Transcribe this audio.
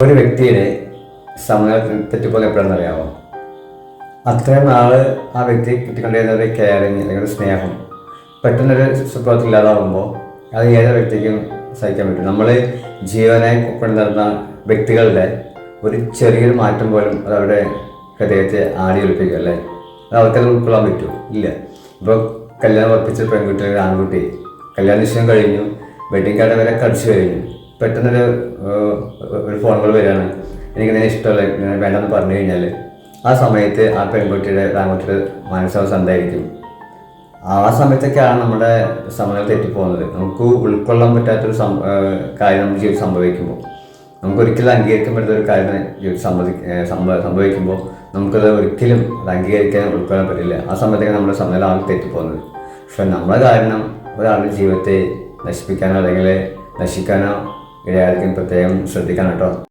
ഒരു വ്യക്തിയുടെ സമയം തെറ്റിപ്പോലെ എപ്പോഴാണെന്ന് അറിയാമോ? അത്രയും നാള് ആ വ്യക്തി കിട്ടിക്കൊണ്ടിരുന്ന ഒരു കെയറിങ് അല്ലെങ്കിൽ ഒരു സ്നേഹം പെട്ടെന്നൊരു സുഖത്തിൽ ഇല്ലാതാവുമ്പോൾ അത് ഏതൊരു വ്യക്തിക്കും സഹിക്കാൻ പറ്റും. നമ്മൾ ജീവനെ കൊണ്ടുവരുന്ന വ്യക്തികളുടെ ഒരു ചെറിയൊരു മാറ്റം പോലും അത് അവരുടെ ഹൃദയത്തെ ആടി ഒളിപ്പിക്കും അല്ലേ? അത് അവർക്കത് ഉൾക്കൊള്ളാൻ പറ്റുമോ? ഇല്ല. ഇപ്പോൾ കല്യാണം ഉറപ്പിച്ച പെൺകുട്ടി ഒരു ആൺകുട്ടി കല്യാണ നിശ്ചയം കഴിഞ്ഞു, വെഡിങ് കാർഡ് വരെ കടിച്ചു കഴിഞ്ഞു, പെട്ടെന്നൊരു ഫോൺ കോൾ വരികയാണ്, എനിക്ക് നിന്നെ ഇഷ്ടമല്ല, വേണ്ടെന്ന് പറഞ്ഞു കഴിഞ്ഞാൽ ആ സമയത്ത് ആ പെൺകുട്ടിയുടെ ആൺകുട്ടിയുടെ മാനസികാവസ്ഥ എന്തായിരിക്കും? ആ സമയത്തൊക്കെയാണ് നമ്മുടെ സമയം തെറ്റിപ്പോകുന്നത്. നമുക്ക് ഉൾക്കൊള്ളാൻ പറ്റാത്തൊരു കാര്യം നമ്മുടെ ജീവിതം സംഭവിക്കുമ്പോൾ, നമുക്കൊരിക്കലും അംഗീകരിക്കാൻ പറ്റുന്ന ഒരു കാര്യം സംഭവിക്കുമ്പോൾ നമുക്കത് ഒരിക്കലും അത് അംഗീകരിക്കാൻ ഉൾക്കൊള്ളാൻ പറ്റില്ല. ആ സമയത്തൊക്കെ നമ്മുടെ സമയം തെറ്റിപ്പോകുന്നത്. പക്ഷെ നമ്മളെ കാരണം ഒരാളുടെ ജീവിതത്തെ നശിപ്പിക്കാനോ അല്ലെങ്കിൽ നശിക്കാനോ ഇടയായിരിക്കും. പ്രത്യേകം ശ്രദ്ധിക്കണം കേട്ടോ.